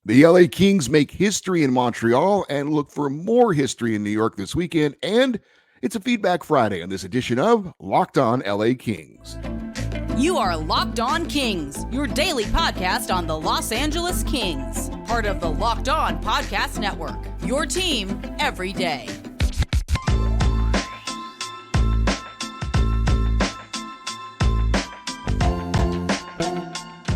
The LA Kings make history in Montreal and look for more history in New York this weekend. And it's a Feedback Friday on this edition of Locked On LA Kings. You are Locked On Kings, your daily podcast on the Los Angeles Kings, part of the Locked On Podcast Network, your team every day.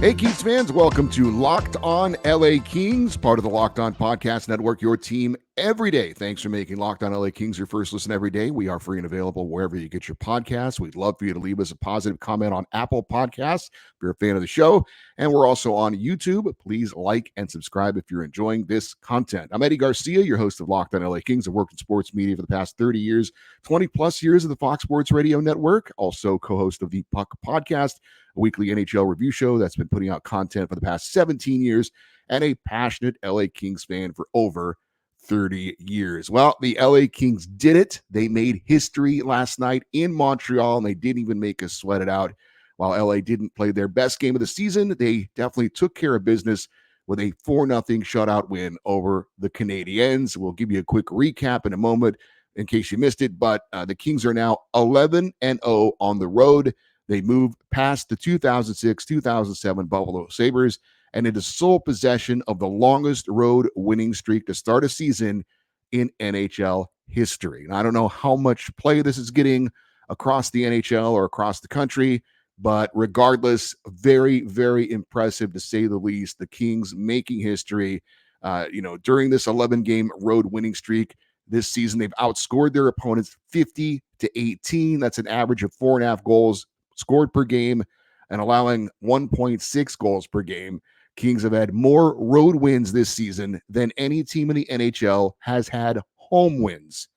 Hey, Kings fans, welcome to Locked On LA Kings, part of the Locked On Podcast Network, your team every day. Thanks for making Locked On LA Kings your first listen every day. We are free and available wherever you get your podcasts. We'd love for you to leave us a positive comment on Apple Podcasts if you're a fan of the show. And we're also on YouTube. Please like and subscribe if you're enjoying this content. I'm Eddie Garcia, your host of Locked On LA Kings. I've worked in sports media for the past 30 years, 20 plus years of the Fox Sports Radio Network, also co-host of the Puck Podcast, a weekly NHL review show that's been putting out content for the past 17 years, and a passionate LA Kings fan for over 30 years. Well, the LA Kings did it. They made history last night in Montreal, and they didn't even make us sweat it out. While LA didn't play their best game of the season, they definitely took care of business with a 4-0 shutout win over the Canadiens. We'll give you a quick recap in a moment in case you missed it, but the Kings are now 11-0 on the road. They moved past the 2006-2007 Buffalo Sabres and into sole possession of the longest road winning streak to start a season in NHL history. And I don't know how much play this is getting across the NHL or across the country, but regardless, very, very impressive to say the least. The Kings making history. During this 11-game road winning streak this season, they've outscored their opponents 50-18. That's an average of 4.5 goals scored per game and allowing 1.6 goals per game. Kings have had more road wins this season than any team in the NHL has had home wins.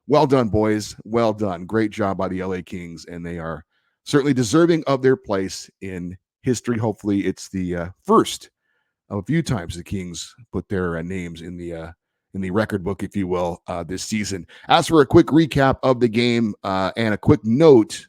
Well done, boys. Well done. Great job by the LA Kings, and they are certainly deserving of their place in history. Hopefully it's the first of a few times the Kings put their names in the record book, if you will, this season. As for a quick recap of the game and a quick note,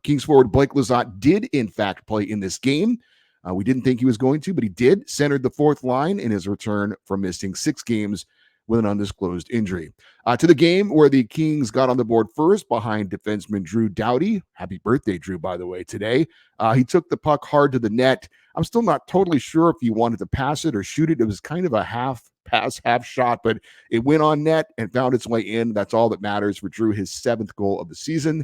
Kings forward Blake Lizotte did, in fact, play in this game. We didn't think he was going to, but he did. Centered the fourth line in his return from missing 6 games with an undisclosed injury. To the game where the Kings got on the board first behind defenseman Drew Doughty. Happy birthday, Drew, by the way, today. He took the puck hard to the net. I'm still not totally sure if he wanted to pass it or shoot it. It was kind of a half pass, half shot, but it went on net and found its way in. That's all that matters for Drew, his 7th goal of the season.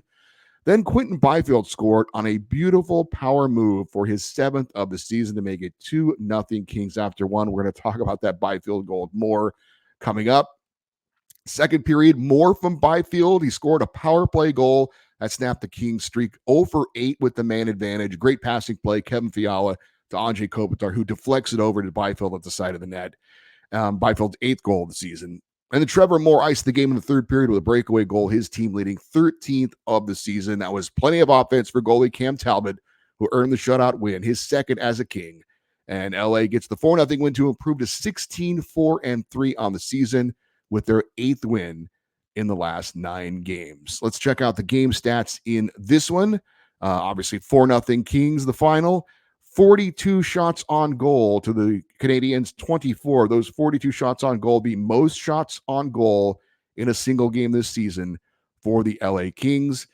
Then Quinton Byfield scored on a beautiful power move for his 7th of the season to make it 2-0 Kings after one. We're going to talk about that Byfield goal more coming up. Second period, more from Byfield. He scored a power play goal that snapped the Kings streak 0 for 8 with the man advantage. Great passing play, Kevin Fiala to Andrei Kopitar, who deflects it over to Byfield at the side of the net. Byfield's 8th goal of the season. And then Trevor Moore iced the game in the third period with a breakaway goal, his team leading 13th of the season. That was plenty of offense for goalie Cam Talbot, who earned the shutout win, his 2nd as a King. And LA gets the 4-0 win to improve to 16-4-3 on the season with their 8th win in the last 9 games. Let's check out the game stats in this one. Obviously, 4-0 Kings, the final. 42 shots on goal to the Canadiens' 24. Those 42 shots on goal, the most shots on goal in a single game this season for the LA Kings.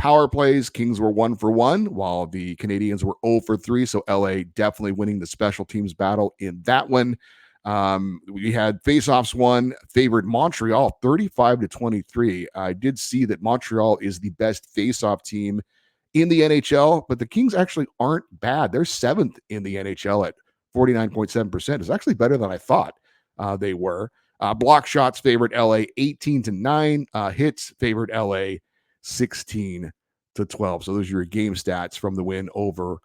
Power plays, Kings were 1 for 1, while the Canadiens were 0 for 3. So LA definitely winning the special teams battle in that one. We had faceoffs won, favored Montreal 35-23. I did see that Montreal is the best faceoff team in the NHL, but the Kings actually aren't bad. They're 7th in the NHL at 49.7%. It's actually better than I thought they were. Block shots favored LA 18-9. Hits favored LA 16-12. So those are your game stats from the win over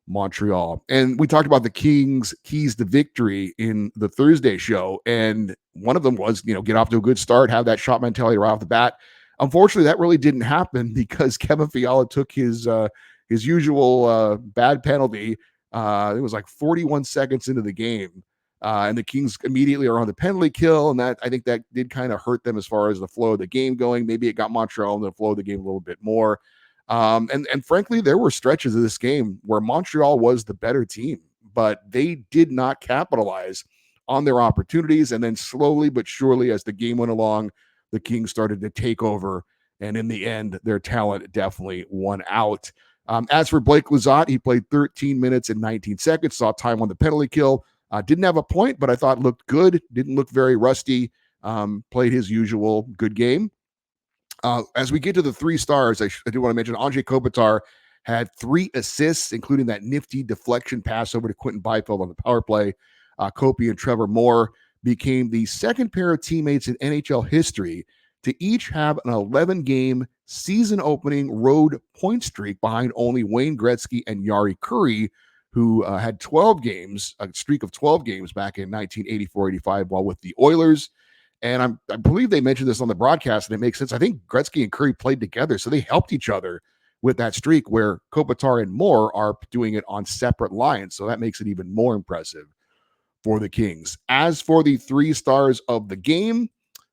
Montreal. And we talked about the Kings' keys to victory in the Thursday show, and one of them was, get off to a good start, have that shot mentality right off the bat. Unfortunately, that really didn't happen because Kevin Fiala took his usual bad penalty. It was like 41 seconds into the game, and the Kings immediately are on the penalty kill, and I think that did kind of hurt them as far as the flow of the game going. Maybe it got Montreal in the flow of the game a little bit more. And frankly, there were stretches of this game where Montreal was the better team, but they did not capitalize on their opportunities. And then slowly but surely, as the game went along, the Kings started to take over. And in the end, their talent definitely won out. As for Blake Lizotte, he played 13 minutes and 19 seconds, saw time on the penalty kill. Didn't have a point, but I thought looked good. Didn't look very rusty. Played his usual good game. As we get to the 3 stars, I do want to mention Anze Kopitar had 3 assists, including that nifty deflection pass over to Quinton Byfield on the power play. Kopi and Trevor Moore became the second pair of teammates in NHL history to each have an 11-game season-opening road point streak behind only Wayne Gretzky and Jari Kurri, who had 12 games, a streak of 12 games back in 1984-85 while with the Oilers. And I believe they mentioned this on the broadcast, and it makes sense. I think Gretzky and Kurri played together, so they helped each other with that streak, where Kopitar and Moore are doing it on separate lines. So that makes it even more impressive for the Kings. As for the 3 stars of the game,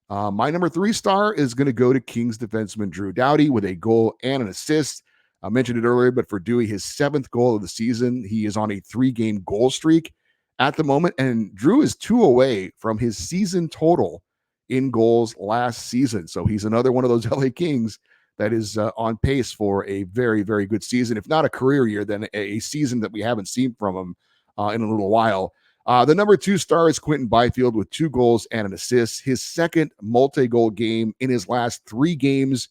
my number 3 star is going to go to Kings defenseman Drew Doughty with a goal and an assist. I mentioned it earlier, but for Dewey, his 7th goal of the season, he is on a 3-game goal streak at the moment, and Drew is 2 away from his season total in goals last season. So he's another one of those LA Kings that is on pace for a very, very good season. If not a career year, then a season that we haven't seen from him in a little while. The number 2 star is Quinton Byfield with 2 goals and an assist, his 2nd multi-goal game in his last 3 games.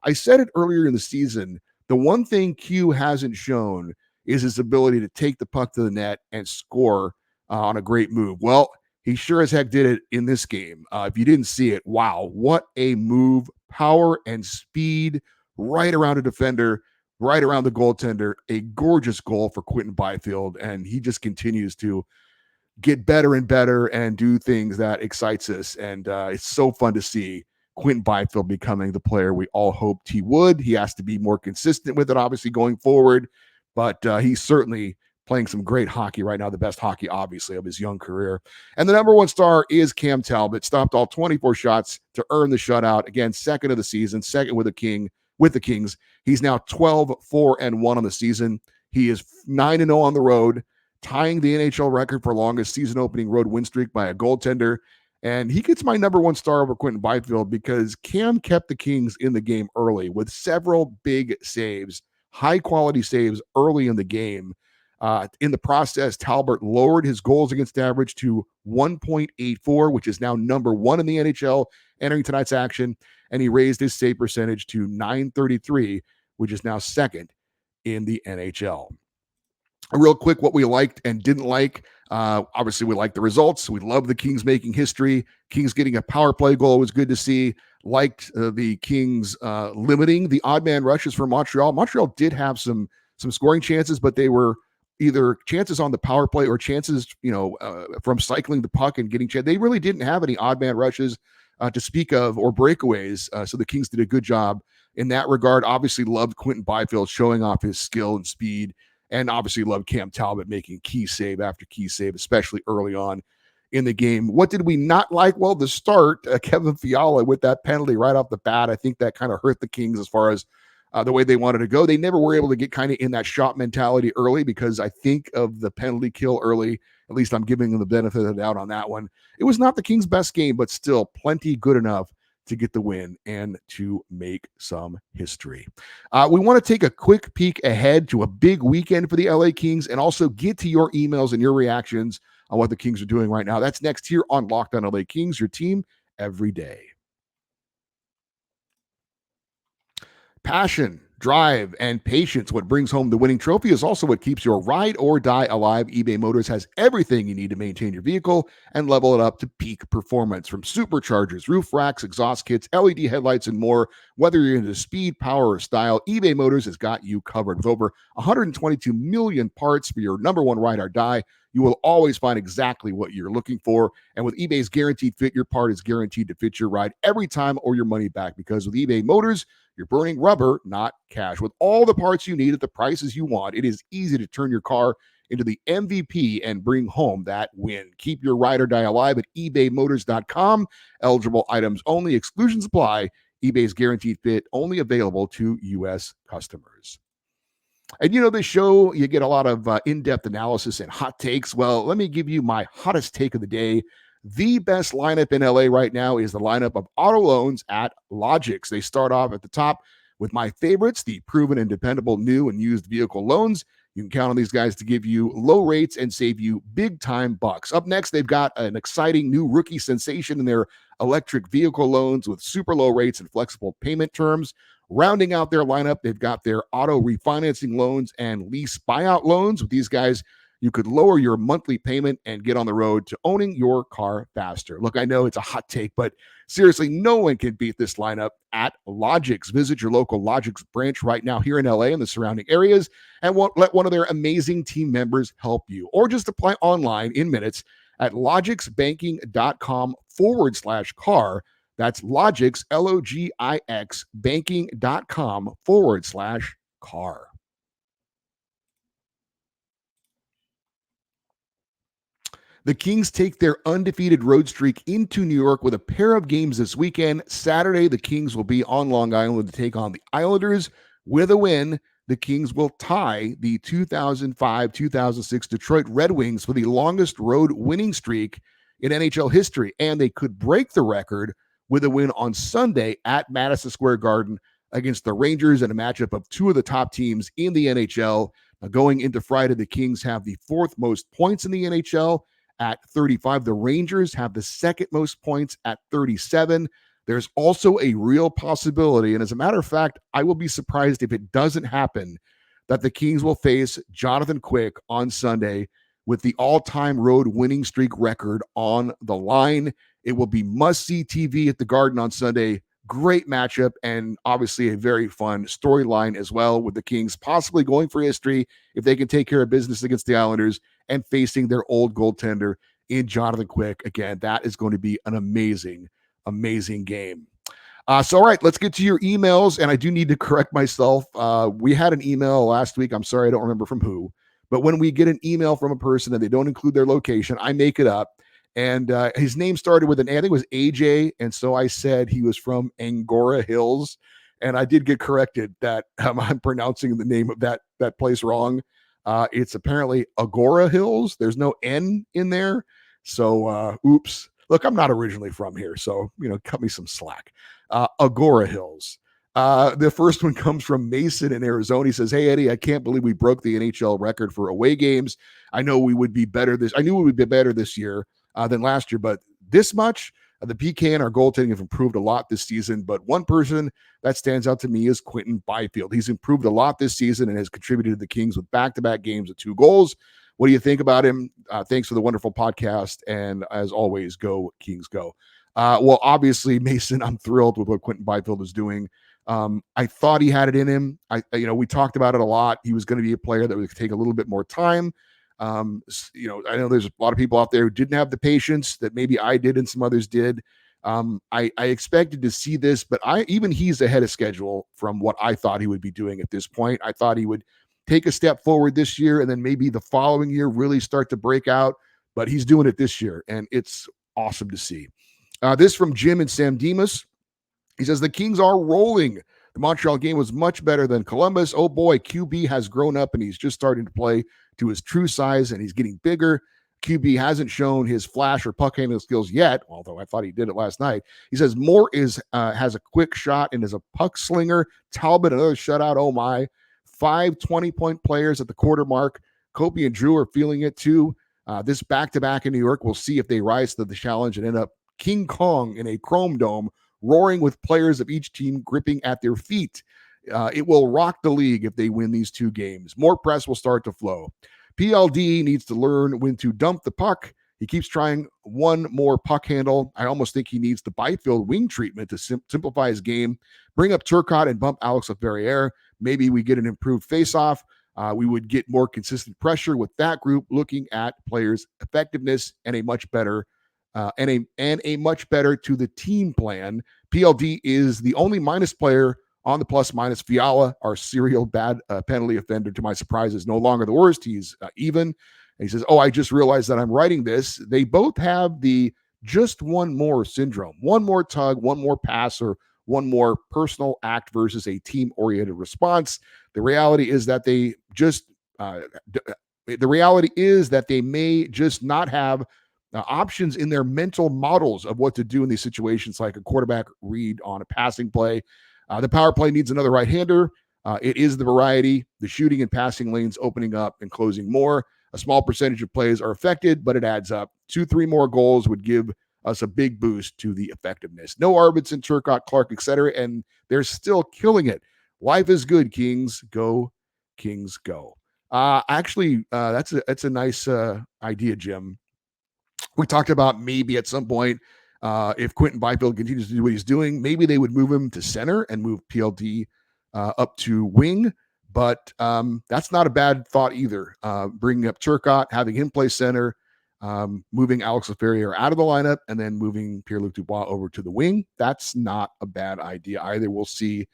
I said it earlier in the season, the one thing Q hasn't shown is his ability to take the puck to the net and score on a great move. Well, he sure as heck did it in this game. If you didn't see it, wow, what a move. Power and speed right around a defender, right around the goaltender. A gorgeous goal for Quinton Byfield, and he just continues to get better and better and do things that excites us. And it's so fun to see Quinton Byfield becoming the player we all hoped he would. He has to be more consistent with it, obviously, going forward, but he's certainly playing some great hockey right now, the best hockey, obviously, of his young career. And the number 1 star is Cam Talbot, stopped all 24 shots to earn the shutout. Again, 2nd of the season, 2nd with the Kings. He's now 12-4-1 on the season. He is 9-0 on the road, tying the NHL record for longest season-opening road win streak by a goaltender. And he gets my number 1 star over Quinton Byfield because Cam kept the Kings in the game early with several big saves, high-quality saves early in the game. In the process, Talbot lowered his goals against average to 1.84, which is now number 1 in the NHL entering tonight's action. And he raised his save percentage to .933, which is now 2nd in the NHL. Real quick, what we liked and didn't like. Obviously, we liked the results. We love the Kings making history. Kings getting a power play goal was good to see. Liked the Kings limiting the odd man rushes for Montreal. Montreal did have some scoring chances, but they were either chances on the power play or chances, from cycling the puck and getting. They really didn't have any odd man rushes to speak of or breakaways. So the Kings did a good job in that regard. Obviously, loved Quinton Byfield showing off his skill and speed. And obviously loved Cam Talbot making key save after key save, especially early on in the game. What did we not like? Well, the start, Kevin Fiala with that penalty right off the bat. I think that kind of hurt the Kings as far as the way they wanted to go. They never were able to get kind of in that shot mentality early because I think of the penalty kill early. At least I'm giving them the benefit of the doubt on that one. It was not the Kings' best game, but still plenty good enough to get the win and to make some history. We want to take a quick peek ahead to a big weekend for the LA Kings and also get to your emails and your reactions on what the Kings are doing right now. That's next here on Locked On LA Kings, your team every day. Passion, drive, and patience. What brings home the winning trophy is also what keeps your ride or die alive. eBay Motors has everything you need to maintain your vehicle and level it up to peak performance. From superchargers, roof racks, exhaust kits, LED headlights, and more. Whether you're into speed, power, or style, eBay Motors has got you covered. With over 122 million parts for your number 1 ride or die, you will always find exactly what you're looking for. And with eBay's Guaranteed Fit, your part is guaranteed to fit your ride every time or your money back. Because with eBay Motors, you're burning rubber, not cash. With all the parts you need at the prices you want, it is easy to turn your car into the MVP and bring home that win. Keep your ride or die alive at ebaymotors.com. Eligible items only. Exclusions apply. eBay's Guaranteed Fit only available to U.S. customers. And this show, you get a lot of in-depth analysis and hot takes. Well, let me give you my hottest take of the day. The best lineup in LA right now is the lineup of auto loans at Logix. They start off at the top with my favorites, the proven and dependable new and used vehicle loans. You can count on these guys to give you low rates and save you big time bucks. Up next, they've got an exciting new rookie sensation in their electric vehicle loans with super low rates and flexible payment terms. Rounding out their lineup, they've got their auto refinancing loans and lease buyout loans. With these guys, you could lower your monthly payment and get on the road to owning your car faster. Look, I know it's a hot take, but seriously, no one can beat this lineup at Logix. Visit your local Logix branch right now here in LA and the surrounding areas and let one of their amazing team members help you. Or just apply online in minutes at logixbanking.com/car. That's Logix, Logix, banking.com/car. The Kings take their undefeated road streak into New York with a pair of games this weekend. Saturday, the Kings will be on Long Island to take on the Islanders. With a win, the Kings will tie the 2005-2006 Detroit Red Wings for the longest road winning streak in NHL history, and they could break the record with a win on Sunday at Madison Square Garden against the Rangers in a matchup of two of the top teams in the NHL. Now, going into Friday, the Kings have the fourth most points in the NHL at 35. The Rangers have the second most points at 37. There's also a real possibility, and as a matter of fact, I will be surprised if it doesn't happen, that the Kings will face Jonathan Quick on Sunday with the all-time road winning streak record on the line. It will be must-see TV at the Garden on Sunday. Great matchup, and obviously a very fun storyline as well, with the Kings possibly going for history if they can take care of business against the Islanders and facing their old goaltender in Jonathan Quick. Again, that is going to be an amazing, amazing game. So, all right, let's get to your emails, and I do need to correct myself. We had an email last week. I'm sorry, I don't remember from who, but when we get an email from a person and they don't include their location, I make it up. And his name started with an A. I think it was AJ. And so I said he was from Angora Hills. And I did get corrected that I'm pronouncing the name of that place wrong. It's apparently Agora Hills. There's no N in there. So, oops. Look, I'm not originally from here. So, cut me some slack. Agora Hills. The first one comes from Mason in Arizona. He says, "Hey, Eddie, I can't believe we broke the NHL record for away games. I knew we would be better this year than last year, but this much, the PK and our goaltending have improved a lot this season. But one person that stands out to me is Quinton Byfield. He's improved a lot this season and has contributed to the Kings with back-to-back games of 2 goals. What do you think about him? Thanks for the wonderful podcast. And as always, go Kings, go." Well, obviously, Mason, I'm thrilled with what Quinton Byfield is doing. I thought he had it in him. We talked about it a lot. He was going to be a player that would take a little bit more time. I know there's a lot of people out there who didn't have the patience that maybe I did and some others did. I expected to see this, but even he's ahead of schedule from what I thought he would be doing at this point. I thought he would take a step forward this year and then maybe the following year really start to break out, but he's doing it this year, and it's awesome to see. This from Jim and Sam Demas. He says, "The Kings are rolling. The Montreal game was much better than Columbus. Oh boy, QB has grown up and he's just starting to play to his true size and he's getting bigger. QB hasn't shown his flash or puck handling skills yet, although I thought he did it last night." He says, "Moore has a quick shot and is a puck slinger. Talbot, another shutout. Oh my. 5 20-point players at the quarter mark. Kopi and Drew are feeling it too. This back-to-back in New York, we'll see if they rise to the challenge and end up King Kong in a chrome dome, roaring with players of each team gripping at their feet. It will rock the league if they win these 2 games. More press will start to flow. PLD needs to learn when to dump the puck. He keeps trying one more puck handle. I almost think he needs the Byfield wing treatment to simplify his game. Bring up Turcotte and bump Alex Laferriere. Maybe we get an improved face-off. We would get more consistent pressure with that group, looking at players' effectiveness and a much better to the team plan. PLD is the only minus player on the plus-minus. Fiala, our serial bad penalty offender, to my surprise, is no longer the worst. He's even. And he says, "Oh, I just realized that I'm writing this. They both have the just one more syndrome. One more tug, one more pass, or one more personal act versus a team-oriented response. The reality is that they may just not have options in their mental models of what to do in these situations, like a quarterback read on a passing play. The power play needs another right-hander. It is the variety, the shooting and passing lanes opening up and closing more. A small percentage of plays are affected, but it adds up. 2-3 more goals would give us a big boost to the effectiveness. No Arvidsson, Turcotte, Clark, etc., and they're still killing it. Life is good, Kings. Go, Kings, go. That's a nice idea, Jim. We talked about maybe at some point, if Quentin Byfield continues to do what he's doing, maybe they would move him to center and move PLD up to wing. But that's not a bad thought either. Bringing up Turcotte, having him play center, moving Alex Laferriere out of the lineup, and then moving Pierre-Luc Dubois over to the wing. That's not a bad idea either. We'll see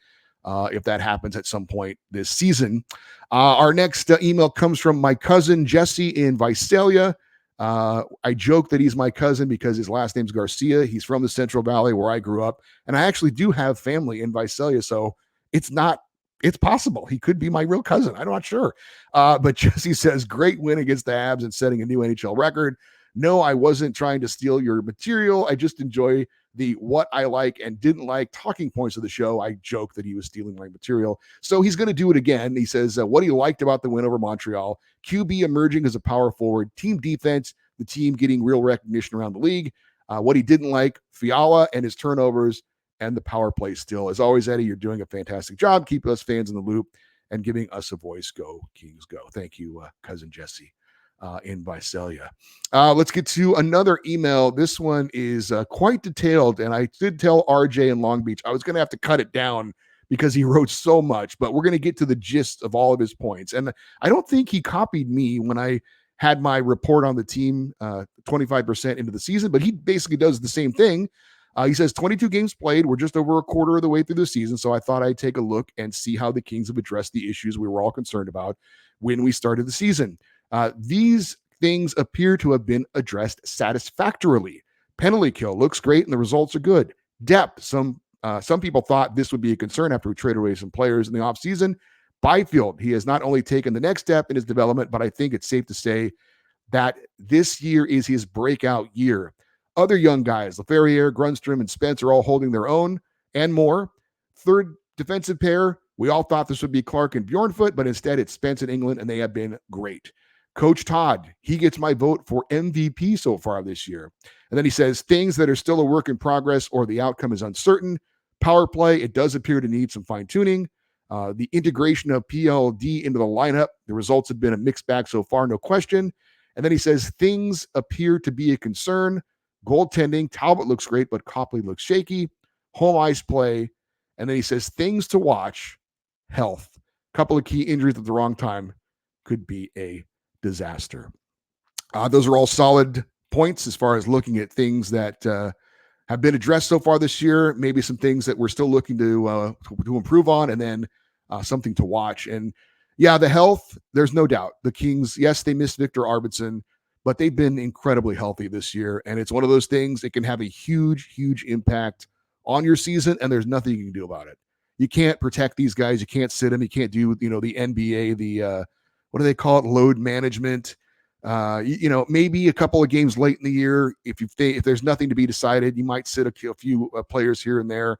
if that happens at some point this season. Our next email comes from my cousin Jesse in Visalia. I joke that he's my cousin because his last name's Garcia. He's from the Central Valley where I grew up, and I actually do have family in Visalia, so it's possible he could be my real cousin. I'm not sure. But Jesse says, great win against the Habs and setting a new NHL record. No, I wasn't trying to steal your material. I just enjoy the what I like and didn't like talking points of the show. I joke that he was stealing my material. So he's going to do it again. He says, what he liked about the win over Montreal: QB emerging as a power forward, team defense, the team getting real recognition around the league. What he didn't like: Fiala and his turnovers and the power play still. As always, Eddie, you're doing a fantastic job keeping us fans in the loop and giving us a voice. Go, Kings, go. Thank you, cousin Jesse in Visalia. Let's get to another email. This one is quite detailed, and I did tell RJ in Long Beach I was going to have to cut it down because he wrote so much, but we're going to get to the gist of all of his points. And I don't think he copied me when I had my report on the team 25% into the season, but he basically does the same thing. He says 22 games played. We're just over a quarter of the way through the season, so I thought I'd take a look and see how the Kings have addressed the issues we were all concerned about when we started the season. These things appear to have been addressed satisfactorily. Penalty kill looks great, and the results are good. Depth. Some people thought this would be a concern after we traded away some players in the offseason. Byfield, he has not only taken the next step in his development, but I think it's safe to say that this year is his breakout year. Other young guys, Laferriere, Grundstrom, and Spence, are all holding their own and more. Third defensive pair, we all thought this would be Clark and Bjornfoot, but instead it's Spence and England, and they have been great. Coach Todd, he gets my vote for MVP so far this year. And then he says, things that are still a work in progress or the outcome is uncertain. Power play, it does appear to need some fine-tuning. The integration of PLD into the lineup, the results have been a mixed bag so far, no question. And then he says, things appear to be a concern. Goaltending, Talbot looks great, but Copley looks shaky. Home ice play. And then he says, things to watch, health. Couple of key injuries at the wrong time could be a disaster. Those are all solid points as far as looking at things that have been addressed so far this year, maybe some things that we're still looking to improve on, and then something to watch. And yeah, the health, there's no doubt. The Kings, yes, they missed Victor Arvidsson, but they've been incredibly healthy this year. And it's one of those things that can have a huge, huge impact on your season, and there's nothing you can do about it. You can't protect these guys. You can't sit them. You can't do, the NBA, the what do they call it? Load management. Maybe a couple of games late in the year, if there's nothing to be decided, you might sit a few players here and there.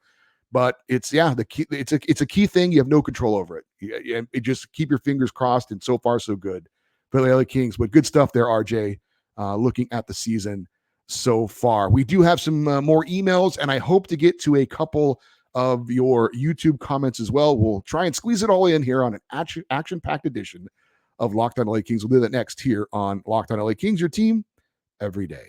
But it's a key thing. You have no control over it. You just keep your fingers crossed, and so far so good for the LA Kings. But good stuff there, RJ, looking at the season so far. We do have some more emails, and I hope to get to a couple of your YouTube comments as well. We'll try and squeeze it all in here on an action-packed edition of Locked On LA Kings. We'll do that next here on Locked On LA Kings, your team every day.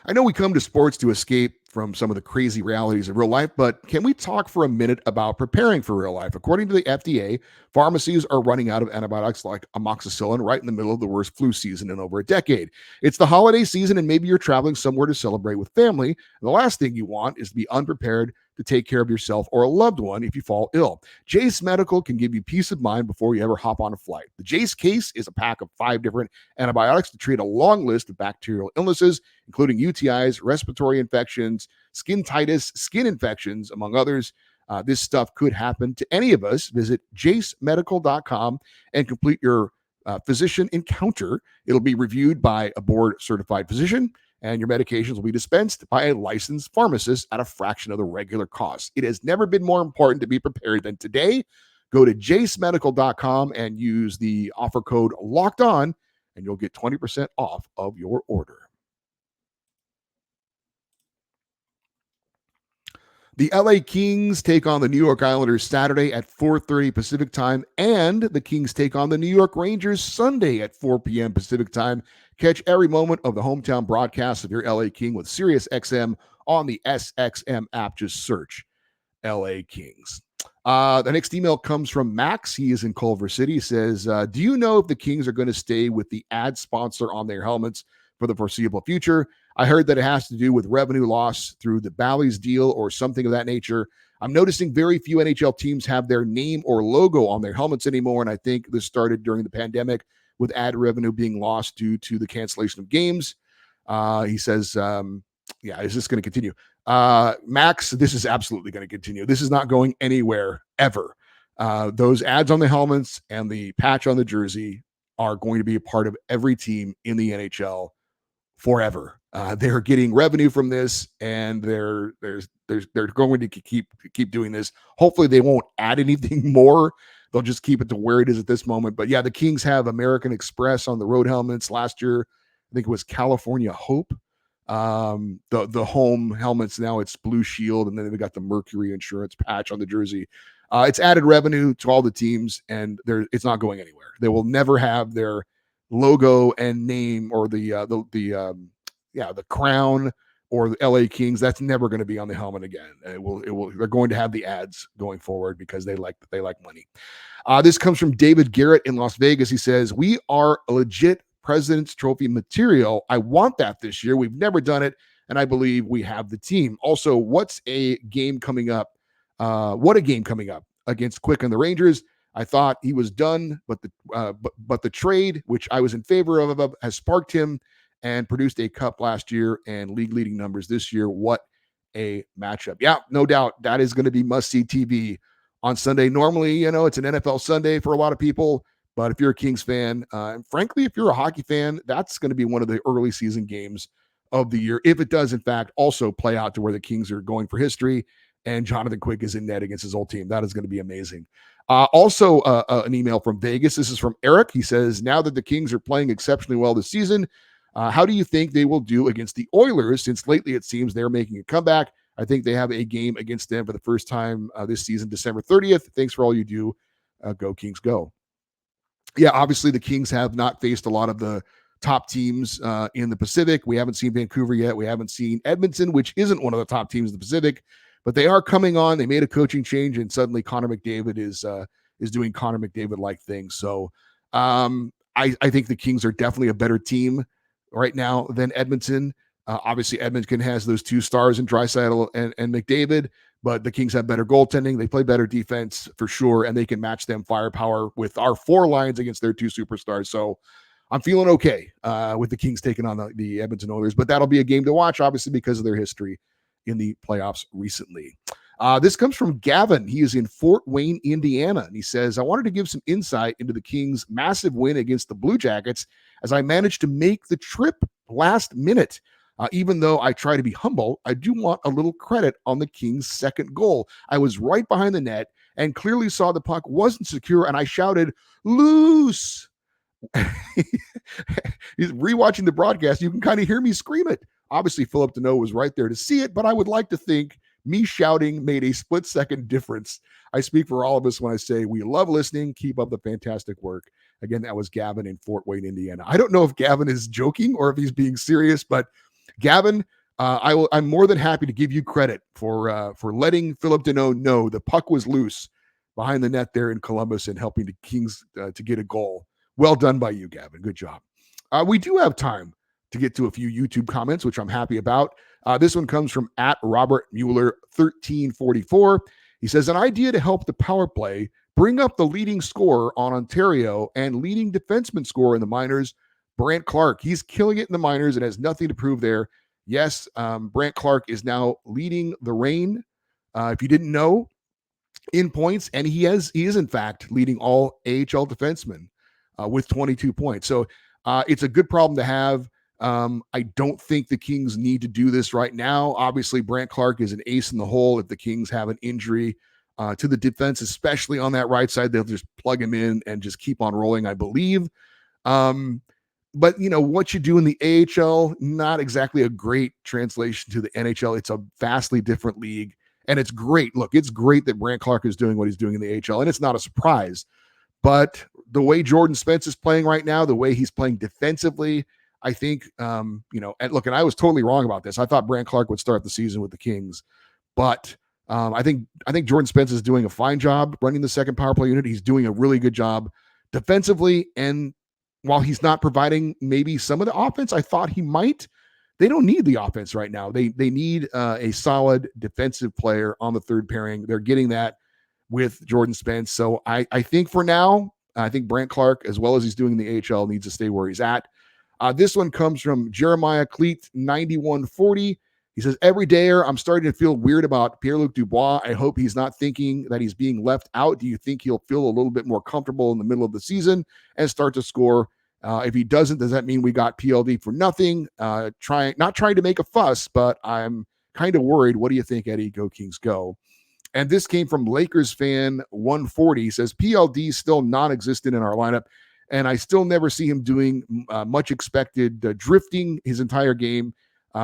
I know we come to sports to escape from some of the crazy realities of real life, but can we talk for a minute about preparing for real life? According to the FDA, pharmacies are running out of antibiotics like amoxicillin right in the middle of the worst flu season in over a decade. It's the holiday season, and maybe you're traveling somewhere to celebrate with family, and the last thing you want is to be unprepared to take care of yourself or a loved one if you fall ill. Jase Medical can give you peace of mind before you ever hop on a flight. The Jase case is a pack of 5 different antibiotics to treat a long list of bacterial illnesses, including UTIs, respiratory infections, skintitis, skin infections, among others. This stuff could happen to any of us. Visit jasemedical.com and complete your physician encounter. It'll be reviewed by a board-certified physician, and your medications will be dispensed by a licensed pharmacist at a fraction of the regular cost. It has never been more important to be prepared than today. Go to jasemedical.com and use the offer code LOCKEDON, and you'll get 20% off of your order. The LA Kings take on the New York Islanders Saturday at 4:30 Pacific time, and the Kings take on the New York Rangers Sunday at 4 p.m. Pacific time. Catch every moment of the hometown broadcast of your LA King with SiriusXM on the SXM app. Just search LA Kings. The next email comes from Max. He is in Culver City. He says, do you know if the Kings are going to stay with the ad sponsor on their helmets for the foreseeable future? I heard that it has to do with revenue loss through the Bally's deal or something of that nature. I'm noticing very few NHL teams have their name or logo on their helmets anymore, and I think this started during the pandemic with ad revenue being lost due to the cancellation of games. He says, is this going to continue? Max, this is absolutely going to continue. This is not going anywhere ever. Those ads on the helmets and the patch on the jersey are going to be a part of every team in the NHL forever. They're getting revenue from this, and they're going to keep doing this. Hopefully they won't add anything more. They'll just keep it to where it is at this moment. But yeah, the Kings have American Express on the road helmets. Last year, I think it was California Hope. The home helmets, now it's Blue Shield, and then they've got the Mercury Insurance patch on the jersey. It's added revenue to all the teams, and it's not going anywhere. They will never have their logo and name or the crown or the LA Kings. That's never going to be on the helmet again. It will. They're going to have the ads going forward because they like money. This comes from David Garrett in Las Vegas. He says, we are a legit President's Trophy material. I want that this year. We've never done it, and I believe we have the team. Also, what's a game coming up? What a game coming up against Quick and the Rangers. I thought he was done, but the trade, which I was in favor of, has sparked him and produced a cup last year and league-leading numbers this year. What a matchup. Yeah, no doubt that is going to be must-see TV on Sunday. Normally, it's an NFL Sunday for a lot of people, but if you're a Kings fan, and frankly, if you're a hockey fan, that's going to be one of the early season games of the year. If it does, in fact, also play out to where the Kings are going for history and Jonathan Quick is in net against his old team. That is going to be amazing. Also, an email from Vegas. This is from Eric. He says, now that the Kings are playing exceptionally well this season, how do you think they will do against the Oilers, since lately it seems they're making a comeback? I think they have a game against them for the first time this season, December 30th. Thanks for all you do. Go Kings, go. Yeah, obviously the Kings have not faced a lot of the top teams in the Pacific. We haven't seen Vancouver yet. We haven't seen Edmonton, which isn't one of the top teams in the Pacific, but they are coming on. They made a coaching change, and suddenly Connor McDavid is doing Connor McDavid-like things. So I think the Kings are definitely a better team right now than Edmonton. Obviously, Edmonton has those 2 stars in Draisaitl and McDavid, but the Kings have better goaltending. They play better defense for sure, and they can match them firepower with our 4 lines against their 2 superstars. So I'm feeling okay with the Kings taking on the Edmonton Oilers, but that'll be a game to watch, obviously, because of their history in the playoffs recently. This comes from Gavin. He is in Fort Wayne, Indiana, and he says, I wanted to give some insight into the Kings' massive win against the Blue Jackets, as I managed to make the trip last minute. Even though I try to be humble, I do want a little credit on the Kings' second goal. I was right behind the net and clearly saw the puck wasn't secure, and I shouted, loose. He's rewatching the broadcast. You can kind of hear me scream it. Obviously, Philip Deneau was right there to see it, but I would like to think me shouting made a split-second difference. I speak for all of us when I say we love listening. Keep up the fantastic work. Again, that was Gavin in Fort Wayne, Indiana. I don't know if Gavin is joking or if he's being serious, but Gavin, I'm more than happy to give you credit for letting Philip Deneau know the puck was loose behind the net there in Columbus and helping the Kings to get a goal. Well done by you, Gavin. Good job. We do have time to get to a few YouTube comments, which I'm happy about. This one comes from at Robert Mueller 1344. He says, an idea to help the power play bring up the leading scorer on Ontario and leading defenseman scorer in the minors, Brandt Clarke. He's killing it in the minors and has nothing to prove there. Yes, Brandt Clarke is now leading the Reign. If you didn't know, in points, and he is in fact leading all AHL defensemen with 22 points. So it's a good problem to have. I don't think the Kings need to do this right now. Obviously, Brandt Clarke is an ace in the hole. If the Kings have an injury to the defense, especially on that right side, they'll just plug him in and just keep on rolling, I believe. But, what you do in the AHL, not exactly a great translation to the NHL. It's a vastly different league, and it's great. Look, it's great that Brandt Clarke is doing what he's doing in the AHL, and it's not a surprise. But the way Jordan Spence is playing right now, the way he's playing defensively, I think, and look, and I was totally wrong about this. I thought Brandt Clarke would start the season with the Kings, but I think Jordan Spence is doing a fine job running the second power play unit. He's doing a really good job defensively, and while he's not providing maybe some of the offense I thought he might, they don't need the offense right now. They need a solid defensive player on the third pairing. They're getting that with Jordan Spence. So I think for now, I think Brandt Clarke, as well as he's doing in the AHL, needs to stay where he's at. This one comes from Jeremiah Cleet 9140. He says, every dayer, I'm starting to feel weird about Pierre-Luc Dubois. I hope he's not thinking that he's being left out. Do you think he'll feel a little bit more comfortable in the middle of the season and start to score? If he doesn't, does that mean we got PLD for nothing? Not trying to make a fuss, but I'm kind of worried. What do you think, Eddie? Go Kings, go. And this came from Lakers fan 140. He says, PLD is still non-existent in our lineup, and I still never see him doing much expected drifting his entire game.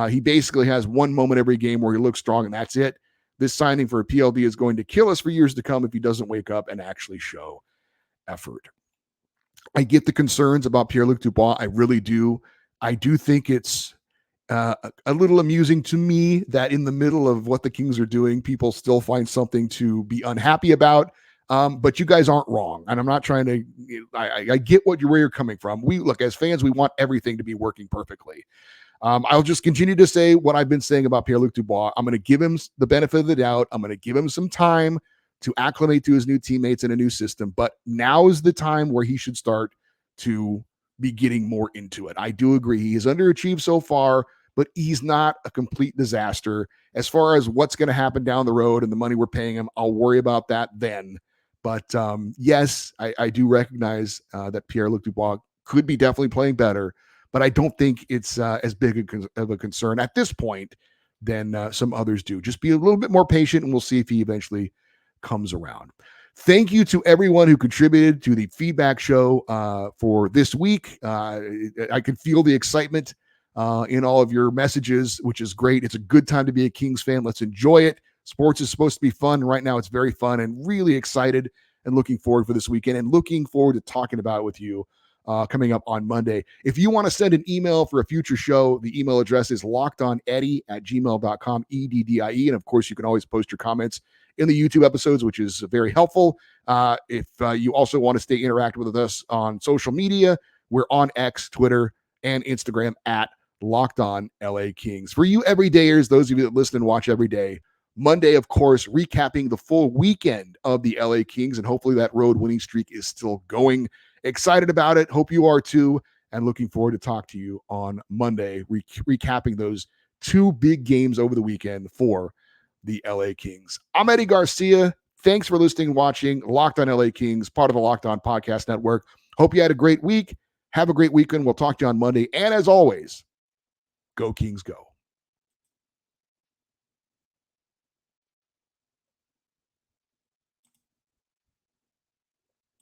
He basically has one moment every game where he looks strong, and that's it. This signing for a PLD is going to kill us for years to come if he doesn't wake up and actually show effort. I get the concerns about Pierre-Luc Dubois. I really do. I do think it's a little amusing to me that in the middle of what the Kings are doing, people still find something to be unhappy about. But you guys aren't wrong. And I'm not trying to, I get where you're coming from. We look, as fans, we want everything to be working perfectly. I'll just continue to say what I've been saying about Pierre-Luc Dubois. I'm going to give him the benefit of the doubt. I'm going to give him some time to acclimate to his new teammates in a new system. But now is the time where he should start to be getting more into it. I do agree. He has underachieved so far, but he's not a complete disaster. As far as what's going to happen down the road and the money we're paying him, I'll worry about that then. But yes, I do recognize that Pierre-Luc Dubois could be definitely playing better, but I don't think it's as big of a concern at this point than some others do. Just be a little bit more patient, and we'll see if he eventually comes around. Thank you to everyone who contributed to the feedback show for this week. I can feel the excitement in all of your messages, which is great. It's a good time to be a Kings fan. Let's enjoy it. Sports is supposed to be fun. Right now, it's very fun, and really excited and looking forward for this weekend and looking forward to talking about it with you coming up on Monday. If you want to send an email for a future show, the email address is lockedoneddie@gmail.com, EDDIE. And of course, you can always post your comments in the YouTube episodes, which is very helpful. If you also want to stay interactive with us on social media, we're on X, Twitter, and Instagram at LockedOnLAKings. For you everydayers, those of you that listen and watch every day, Monday, of course, recapping the full weekend of the LA Kings, and hopefully that road winning streak is still going. Excited about it. Hope you are too, and looking forward to talk to you on Monday, recapping those two big games over the weekend for the LA Kings. I'm Eddie Garcia. Thanks for listening and watching Locked On LA Kings, part of the Locked On Podcast Network. Hope you had a great week. Have a great weekend. We'll talk to you on Monday. And as always, go Kings, go.